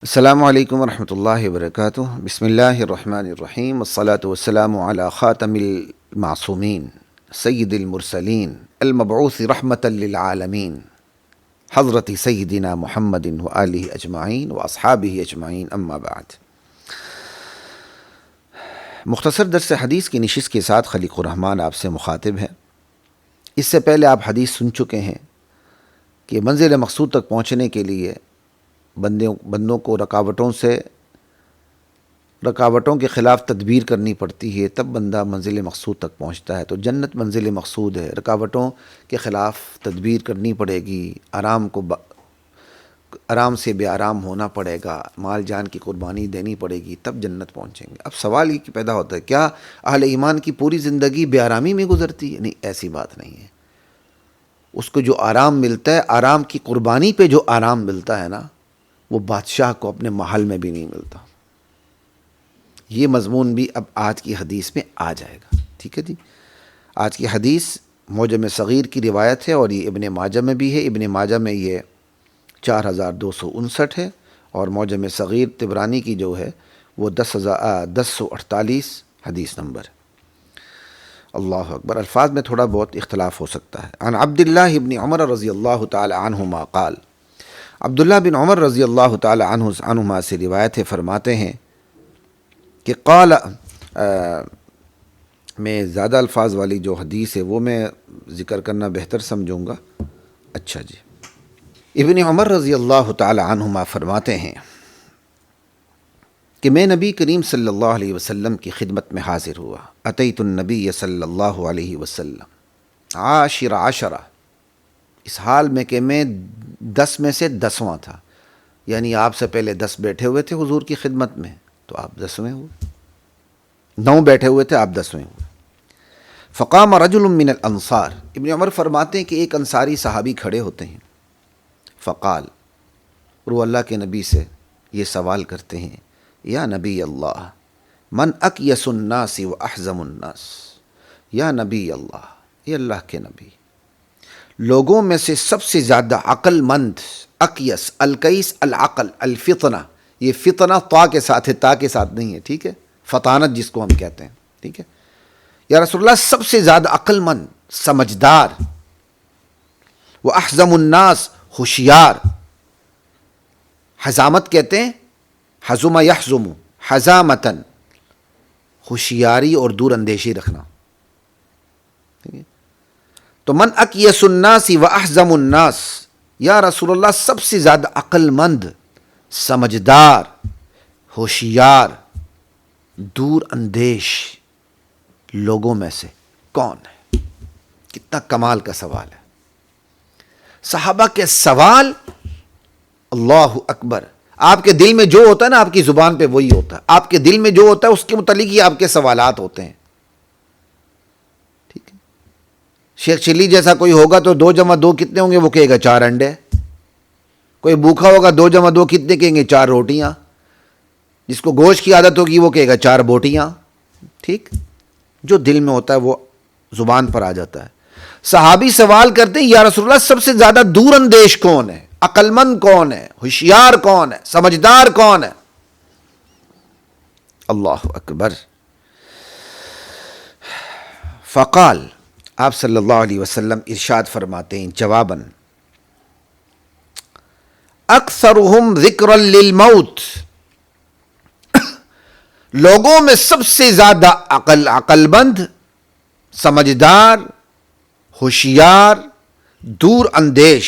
السلام علیکم ورحمۃ اللہ وبرکاتہ۔ بسم اللہ الرحمن الرحیم، والصلاة والسلام علی خاتم المعصومین سید المرسلین المبعوث رحمۃ للعالمین حضرت سیدنا محمد وآلہ اجمعین واصحابہ اجمعین، اما بعد۔ مختصر درس حدیث کی نشست کے ساتھ خلیق الرحمن آپ سے مخاطب ہے۔ اس سے پہلے آپ حدیث سن چکے ہیں کہ منزل مقصود تک پہنچنے کے لیے بندوں کو رکاوٹوں کے خلاف تدبیر کرنی پڑتی ہے، تب بندہ منزل مقصود تک پہنچتا ہے۔ تو جنت منزل مقصود ہے، رکاوٹوں کے خلاف تدبیر کرنی پڑے گی، آرام سے بے آرام ہونا پڑے گا، مال جان کی قربانی دینی پڑے گی، تب جنت پہنچیں گے۔ اب سوال یہ پیدا ہوتا ہے، کیا اہل ایمان کی پوری زندگی بے آرامی میں گزرتی ہے؟ نہیں، ایسی بات نہیں ہے۔ اس کو جو آرام ملتا ہے، آرام کی قربانی پہ جو آرام ملتا ہے نا، وہ بادشاہ کو اپنے محل میں بھی نہیں ملتا۔ یہ مضمون بھی اب آج کی حدیث میں آ جائے گا، ٹھیک ہے جی۔ آج کی حدیث معجم صغیر کی روایت ہے، اور یہ ابن ماجہ میں بھی ہے۔ ابن ماجہ میں یہ 4259 ہے، اور معجم صغیر طبرانی کی جو ہے وہ 1048 حدیث نمبر۔ اللہ اکبر۔ الفاظ میں تھوڑا بہت اختلاف ہو سکتا ہے۔ عن عبداللہ ابن عمر رضی اللہ تعالی عنہما قال، عبداللہ بن عمر رضی اللہ تعالی عنہما سے روایت ہے، فرماتے ہیں کہ قال، میں زیادہ الفاظ والی جو حدیث ہے وہ میں ذکر کرنا بہتر سمجھوں گا۔ اچھا جی، ابن عمر رضی اللہ تعالی عنہما فرماتے ہیں کہ میں نبی کریم صلی اللہ علیہ وسلم کی خدمت میں حاضر ہوا۔ اتیت النبی صلی اللہ علیہ وسلم عاشرہ، اس حال میں کہ میں 10 میں سے 10واں تھا، یعنی آپ سے پہلے 10 بیٹھے ہوئے تھے حضور کی خدمت میں، تو آپ 10ویں ہوئے۔ 9 بیٹھے ہوئے تھے، آپ 10ویں ہوئے۔ فقام رجل من الانصار، ابن عمر فرماتے ہیں کہ ایک انصاری صحابی کھڑے ہوتے ہیں۔ فقال، اور وہ اللہ کے نبی سے یہ سوال کرتے ہیں، یا نبی اللہ، من اکیس الناس و احزم الناس، یا نبی اللہ، یہ اللہ کے نبی، لوگوں میں سے سب سے زیادہ عقل مند، اکیس، الکیس العقل، الفطنہ، یہ فطنہ طا کے ساتھ ہے، تا کے ساتھ نہیں ہے، ٹھیک ہے، فطانت جس کو ہم کہتے ہیں، ٹھیک ہے۔ یا رسول اللہ، سب سے زیادہ عقل مند، سمجھدار، وہ احزم الناس، ہوشیار، حزامت کہتے ہیں، حزم یحزم، حزامتن، ہوشیاری اور دور اندیشی رکھنا، ٹھیک ہے۔ تو من اکیس الناس و احزم الناس، یا رسول اللہ سب سے زیادہ عقل مند، سمجھدار، ہوشیار، دور اندیش لوگوں میں سے کون ہے؟ کتنا کمال کا سوال ہے۔ صحابہ کے سوال، اللہ اکبر۔ آپ کے دل میں جو ہوتا ہے نا، آپ کی زبان پہ وہی ہوتا ہے۔ آپ کے دل میں جو ہوتا ہے اس کے متعلق ہی آپ کے سوالات ہوتے ہیں، ٹھیک ہے۔ شیخ چلی جیسا کوئی ہوگا تو 2 × 2 کتنے ہوں گے؟ وہ کہے گا 4 انڈے۔ کوئی بھوکا ہوگا، 2 × 2 کتنے کہیں گے؟ 4 روٹیاں۔ جس کو گوشت کی عادت ہوگی وہ کہے گا 4 بوٹیاں، ٹھیک۔ جو دل میں ہوتا ہے وہ زبان پر آ جاتا ہے۔ صحابی سوال کرتے ہیں، یا رسول اللہ سب سے زیادہ دور اندیش کون ہے؟ عقل مند کون ہے؟ ہوشیار کون ہے؟ سمجھدار کون ہے؟ اللہ اکبر۔ فقال، آپ صلی اللہ علیہ وسلم ارشاد فرماتے ہیں جواباً، اکثرہم ذکرا للموت، لوگوں میں سب سے زیادہ عقل مند، سمجھدار، ہوشیار، دور اندیش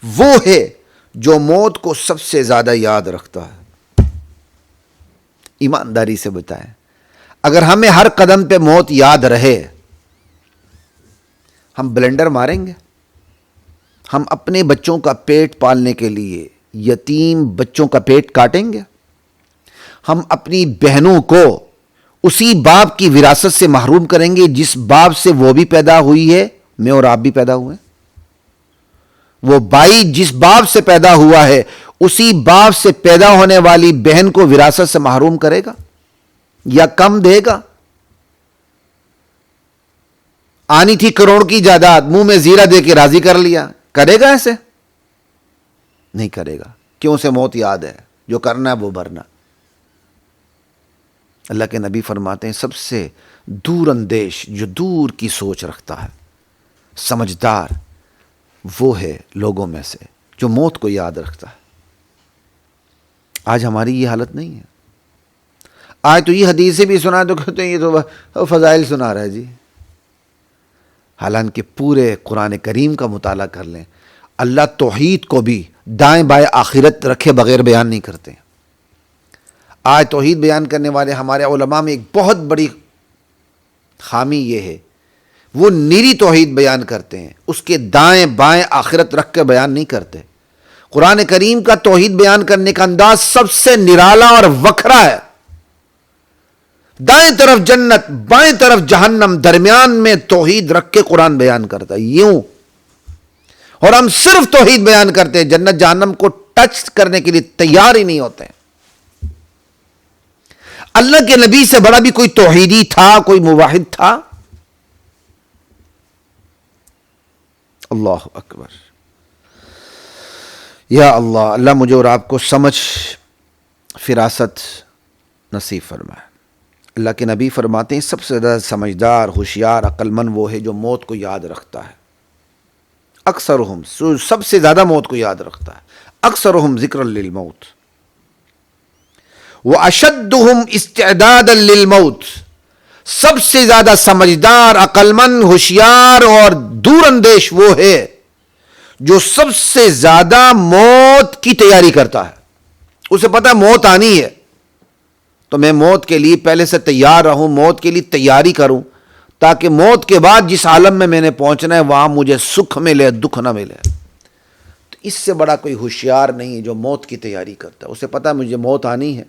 وہ ہے جو موت کو سب سے زیادہ یاد رکھتا ہے۔ ایمانداری سے بتائیں، اگر ہمیں ہر قدم پہ موت یاد رہے، ہم بلنڈر ماریں گے؟ ہم اپنے بچوں کا پیٹ پالنے کے لیے یتیم بچوں کا پیٹ کاٹیں گے؟ ہم اپنی بہنوں کو اسی باپ کی وراثت سے محروم کریں گے جس باپ سے وہ بھی پیدا ہوئی ہے، میں اور آپ بھی پیدا ہوئے ہیں؟ وہ بھائی جس باپ سے پیدا ہوا ہے اسی باپ سے پیدا ہونے والی بہن کو وراثت سے محروم کرے گا یا کم دے گا؟ آنی تھی کروڑ کی جائیداد، منہ میں زیرہ دے کے راضی کر لیا، کرے گا ایسے؟ نہیں کرے گا۔ کیوں؟ سے موت یاد ہے، جو کرنا ہے وہ بھرنا. اللہ کے نبی فرماتے ہیں سب سے دور اندیش، جو دور کی سوچ رکھتا ہے، سمجھدار، وہ ہے لوگوں میں سے جو موت کو یاد رکھتا ہے. آج ہماری یہ حالت نہیں ہے. آج تو یہ حدیثیں بھی سنا تو کہتے ہیں یہ تو فضائل سنا رہا ہے جی. حالانکہ پورے قرآن کریم کا مطالعہ کر لیں، اللہ توحید کو بھی دائیں بائیں آخرت رکھے بغیر بیان نہیں کرتے. آج توحید بیان کرنے والے ہمارے علماء میں ایک بہت بڑی خامی یہ ہے، وہ نیری توحید بیان کرتے ہیں، اس کے دائیں بائیں آخرت رکھ کے بیان نہیں کرتے. قرآن کریم کا توحید بیان کرنے کا انداز سب سے نرالا اور وکھرا ہے. دائیں طرف جنت، بائیں طرف جہنم، درمیان میں توحید رکھ کے قرآن بیان کرتا ہے یوں. اور ہم صرف توحید بیان کرتے ہیں، جنت جہنم کو ٹچ کرنے کے لیے تیار ہی نہیں ہوتے. اللہ کے نبی سے بڑا بھی کوئی توحیدی تھا، کوئی موحد تھا؟ اللہ اکبر. یا اللہ، اللہ مجھے اور آپ کو سمجھ فراست نصیب فرمائے. اللہ کے نبی فرماتے ہیں سب سے زیادہ سمجھدار، ہوشیار، عقل مند وہ ہے جو موت کو یاد رکھتا ہے. اکثرہم، سب سے زیادہ موت کو یاد رکھتا ہے. اکثرہم ذکر للموت واشدہم استعدادا للموت. سب سے زیادہ سمجھدار، عقل مند، ہوشیار اور دور اندیش وہ ہے جو سب سے زیادہ موت کی تیاری کرتا ہے. اسے پتہ ہے موت آنی ہے تو میں موت کے لیے پہلے سے تیار رہوں، موت کے لیے تیاری کروں، تاکہ موت کے بعد جس عالم میں نے پہنچنا ہے وہاں مجھے سکھ ملے، دکھ نہ ملے. تو اس سے بڑا کوئی ہوشیار نہیں ہے جو موت کی تیاری کرتا ہے. اسے پتہ ہے مجھے موت آنی ہے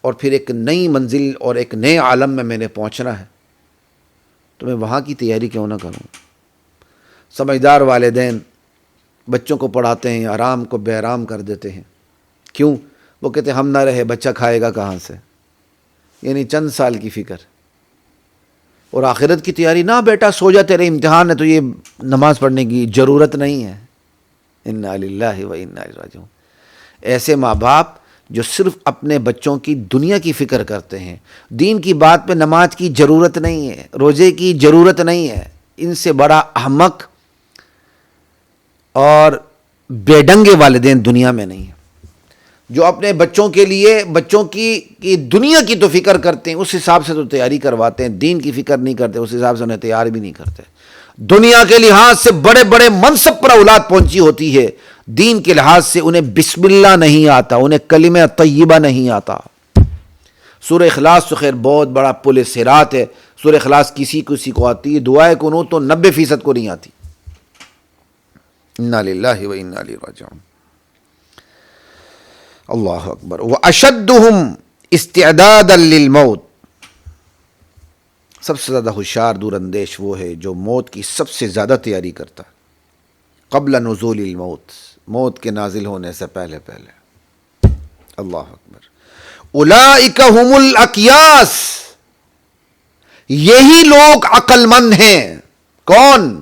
اور پھر ایک نئی منزل اور ایک نئے عالم میں نے پہنچنا ہے، تو میں وہاں کی تیاری کیوں نہ کروں. سمجھدار والدین بچوں کو پڑھاتے ہیں، آرام کو بے آرام کر دیتے ہیں. کیوں؟ وہ کہتے ہیں ہم نہ رہے بچہ کھائے گا کہاں سے. یعنی چند سال کی فکر اور آخرت کی تیاری. نہ بیٹا سو جا، تیرے امتحان ہے تو یہ نماز پڑھنے کی ضرورت نہیں ہے. انا للہ و انا الیہ راجعون. ایسے ماں باپ جو صرف اپنے بچوں کی دنیا کی فکر کرتے ہیں، دین کی بات پہ نماز کی ضرورت نہیں ہے، روزے کی ضرورت نہیں ہے، ان سے بڑا احمق اور بے ڈنگے والدین دنیا میں نہیں ہیں. جو اپنے بچوں کے لیے، بچوں کی دنیا کی تو فکر کرتے ہیں، اس حساب سے تو تیاری کرواتے ہیں، دین کی فکر نہیں کرتے، اس حساب سے انہیں تیار بھی نہیں کرتے. دنیا کے لحاظ سے بڑے بڑے منصب پر اولاد پہنچی ہوتی ہے، دین کے لحاظ سے انہیں بسم اللہ نہیں آتا، انہیں کلمہ طیبہ نہیں آتا. سورہ اخلاص تو خیر بہت بڑا پل صراط ہے. سورہ اخلاص کسی کو آتی ہے، دعائے قنوت تو 90% کو نہیں آتی. انا للہ و انا الیہ راجعون. اللہ اکبر. واشدہم استعدادا للموت. سب سے زیادہ ہوشیار، دور اندیش وہ ہے جو موت کی سب سے زیادہ تیاری کرتا ہے قبل نزول الموت، موت کے نازل ہونے سے پہلے. اللہ اکبر. اولئک هم الاکیاس. یہی لوگ عقل مند ہیں. کون؟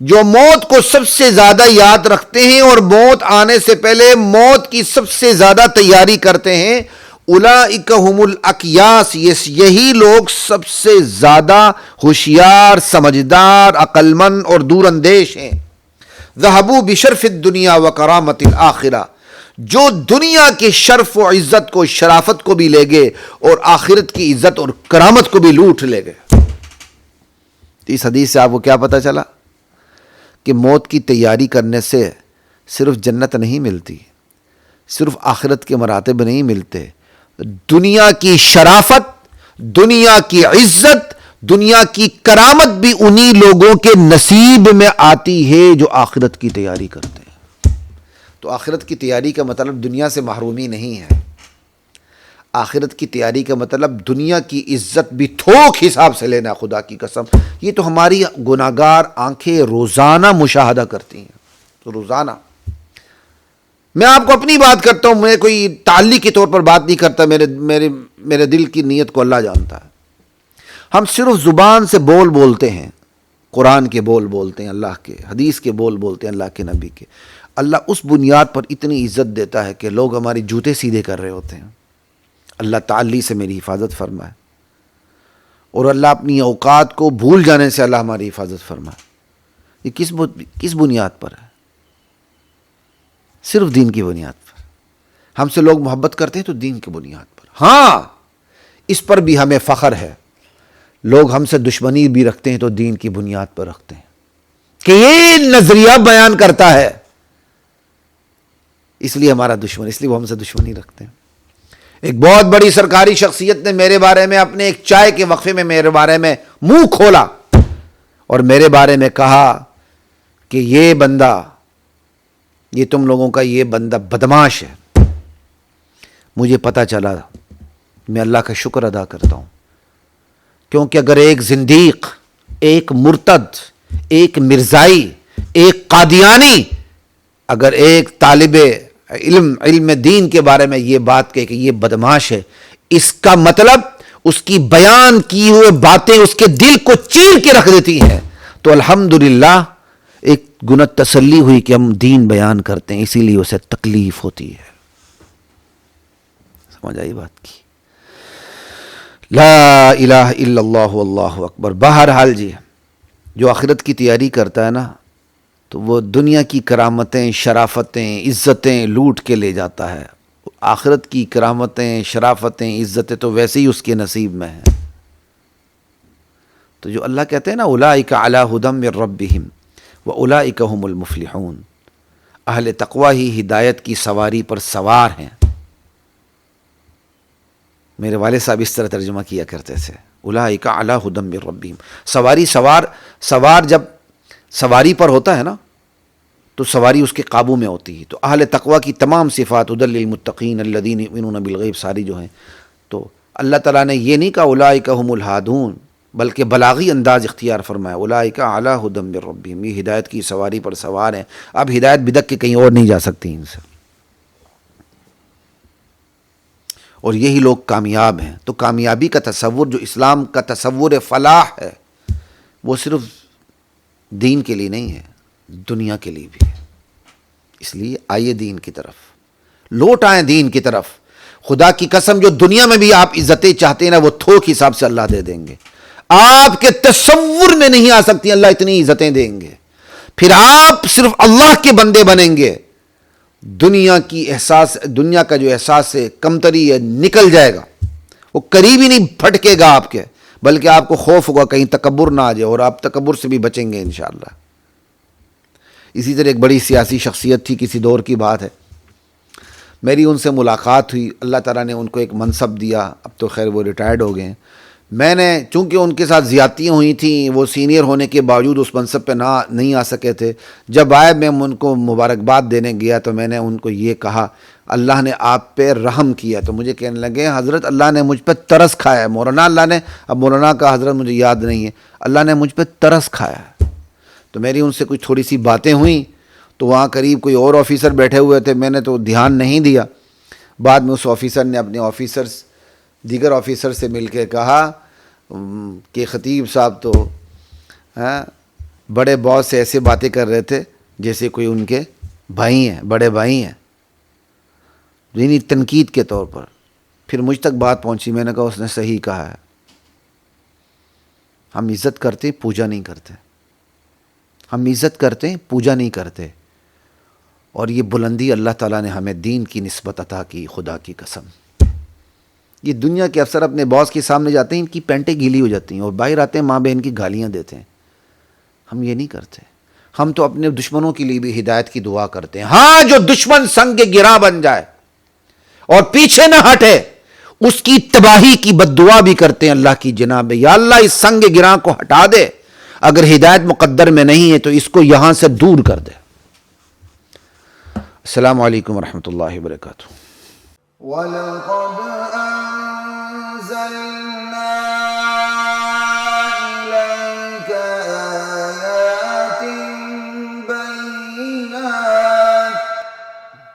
جو موت کو سب سے زیادہ یاد رکھتے ہیں اور موت آنے سے پہلے موت کی سب سے زیادہ تیاری کرتے ہیں. اولئک هم الاکیاس. یہی لوگ سب سے زیادہ ہوشیار، سمجھدار، عقل مند اور دور اندیش ہیں. ذهبوا بشرف الدنیا وکرامت الآخرہ. جو دنیا کے شرف و عزت کو، شرافت کو بھی لے گئے اور آخرت کی عزت اور کرامت کو بھی لوٹ لے گئے. اس حدیث سے آپ کو کیا پتہ چلا؟ کہ موت کی تیاری کرنے سے صرف جنت نہیں ملتی، صرف آخرت کے مراتب نہیں ملتے. دنیا کی شرافت، دنیا کی عزت، دنیا کی کرامت بھی انہی لوگوں کے نصیب میں آتی ہے جو آخرت کی تیاری کرتے ہیں. تو آخرت کی تیاری کا مطلب دنیا سے محرومی نہیں ہے. آخرت کی تیاری کا مطلب دنیا کی عزت بھی تھوک حساب سے لینا. خدا کی قسم یہ تو ہماری گناہگار آنکھیں روزانہ مشاہدہ کرتی ہیں. تو روزانہ میں آپ کو اپنی بات کرتا ہوں، میں کوئی تعلیق کے طور پر بات نہیں کرتا. میرے دل کی نیت کو اللہ جانتا ہے. ہم صرف زبان سے بولتے ہیں قرآن کے بول بولتے ہیں اللہ کے، حدیث کے بول بولتے ہیں اللہ کے نبی کے، اللہ اس بنیاد پر اتنی عزت دیتا ہے کہ لوگ ہماری جوتے سیدھے کر رہے ہوتے ہیں۔ اللہ تعالی سے میری حفاظت فرمائے، اور اللہ اپنی اوقات کو بھول جانے سے اللہ ہماری حفاظت فرمائے۔ یہ کس بنیاد پر ہے؟ صرف دین کی بنیاد پر۔ ہم سے لوگ محبت کرتے ہیں تو دین کی بنیاد پر۔ ہاں، اس پر بھی ہمیں فخر ہے، لوگ ہم سے دشمنی بھی رکھتے ہیں تو دین کی بنیاد پر رکھتے ہیں کہ یہ نظریہ بیان کرتا ہے، اس لیے ہمارا دشمن، اس لیے وہ ہم سے دشمنی رکھتے ہیں۔ ایک بہت بڑی سرکاری شخصیت نے میرے بارے میں اپنے ایک چائے کے وقفے میں میرے بارے میں منہ کھولا اور میرے بارے میں کہا کہ یہ بندہ، یہ تم لوگوں کا یہ بندہ بدمعاش ہے۔ مجھے پتا چلا، میں اللہ کا شکر ادا کرتا ہوں، کیونکہ اگر ایک زندیق، ایک مرتد، ایک مرزائی، ایک قادیانی اگر ایک طالب علم دین کے بارے میں یہ بات کہے کہ یہ بدمعاش ہے، اس کا مطلب اس کی بیان کی ہوئے باتیں اس کے دل کو چیر کے رکھ دیتی ہیں، تو الحمدللہ ایک گناہ تسلی ہوئی کہ ہم دین بیان کرتے ہیں، اسی لیے اسے تکلیف ہوتی ہے۔ سمجھ آئی بات کی؟ لا الہ الا اللہ واللہ اکبر۔ بہرحال جی، جو آخرت کی تیاری کرتا ہے نا، تو وہ دنیا کی کرامتیں، شرافتیں، عزتیں لوٹ کے لے جاتا ہے۔ آخرت کی کرامتیں، شرافتیں، عزتیں تو ویسے ہی اس کے نصیب میں ہیں۔ تو جو اللہ کہتے ہیں نا، اولئک علی ھدی من ربہم واولئک ھم المفلحون، اہل تقوی ہی ہدایت کی سواری پر سوار ہیں۔ میرے والد صاحب اس طرح ترجمہ کیا کرتے تھے، اولئک علی ھدی من ربہم۔ سوار جب سواری پر ہوتا ہے نا، تو سواری اس کے قابو میں ہوتی ہے۔ تو اہل تقوی کی تمام صفات، ھدی للمتقین الذین یؤمنون بالغیب، ساری جو ہیں، تو اللہ تعالیٰ نے یہ نہیں کہا اولئک ھم الہادون، بلکہ بلاغی انداز اختیار فرمایا، اولئک علی ھدی من ربہم، یہ ہدایت کی سواری پر سوار ہیں۔ اب ہدایت بدک کے کہیں اور نہیں جا سکتی ان سے، اور یہی لوگ کامیاب ہیں۔ تو کامیابی کا تصور، جو اسلام کا تصور فلاح ہے، وہ صرف دین کے لیے نہیں ہے، دنیا کے لیے بھی ہے۔ اس لیے آئیے دین کی طرف، لوٹ آئیں دین کی طرف۔ خدا کی قسم، جو دنیا میں بھی آپ عزتیں چاہتے ہیں نا، وہ تھوک حساب سے اللہ دے دیں گے، آپ کے تصور میں نہیں آ سکتی، اللہ اتنی عزتیں دیں گے۔ پھر آپ صرف اللہ کے بندے بنیں گے، دنیا کا جو احساس ہے، کمتری ہے، نکل جائے گا، وہ قریب ہی نہیں پھٹکے گا آپ کے، بلکہ آپ کو خوف ہوگا کہیں تکبر نہ آ جائے، اور آپ تکبر سے بھی بچیں گے انشاءاللہ۔ اسی طرح ایک بڑی سیاسی شخصیت تھی، کسی دور کی بات ہے، میری ان سے ملاقات ہوئی، اللہ تعالیٰ نے ان کو ایک منصب دیا، اب تو خیر وہ ریٹائرڈ ہو گئے ہیں۔ میں نے، چونکہ ان کے ساتھ زیادتیاں ہوئی تھیں، وہ سینئر ہونے کے باوجود اس منصب پہ نہیں آ سکے تھے، جب آئے میں ان کو مبارکباد دینے گیا تو میں نے ان کو یہ کہا، اللہ نے آپ پہ رحم کیا۔ تو مجھے کہنے لگے، حضرت اللہ نے مجھ پہ ترس کھایا ہے، مولانا اللہ نے، اب مولانا کا حضرت مجھے یاد نہیں ہے، اللہ نے مجھ پہ ترس کھایا ہے۔ تو میری ان سے کچھ تھوڑی سی باتیں ہوئیں، تو وہاں قریب کوئی اور آفیسر بیٹھے ہوئے تھے، میں نے تو دھیان نہیں دیا۔ بعد میں اس آفیسر نے اپنے دیگر آفیسر سے مل کے کہا کہ خطیب صاحب تو بڑے باس سے ایسے باتیں کر رہے تھے جیسے کوئی ان کے بھائی ہیں، بڑے بھائی ہیں، یعنی تنقید کے طور پر۔ پھر مجھ تک بات پہنچی، میں نے کہا اس نے صحیح کہا ہے، ہم عزت کرتے، پوجا نہیں کرتے، ہم عزت کرتے، پوجا نہیں کرتے، اور یہ بلندی اللہ تعالیٰ نے ہمیں دین کی نسبت عطا کی، خدا کی قسم۔ یہ دنیا کے افسر اپنے باس کے سامنے جاتے ہیں، ان کی پینٹیں گیلی ہو جاتی ہیں، اور باہر آتے ہیں ماں بہن کی گالیاں دیتے ہیں۔ ہم یہ نہیں کرتے، ہم تو اپنے دشمنوں کے لیے بھی ہدایت کی دعا کرتے ہیں۔ ہاں، جو دشمن سنگ گراں بن جائے اور پیچھے نہ ہٹے، اس کی تباہی کی بد دعا بھی کرتے ہیں اللہ کی جناب میں، یا اللہ اس سنگ گراں کو ہٹا دے، اگر ہدایت مقدر میں نہیں ہے تو اس کو یہاں سے دور کر دے۔ السلام علیکم ورحمۃ اللہ وبرکاتہ۔ وَلَقَدْ أَنزَلْنَا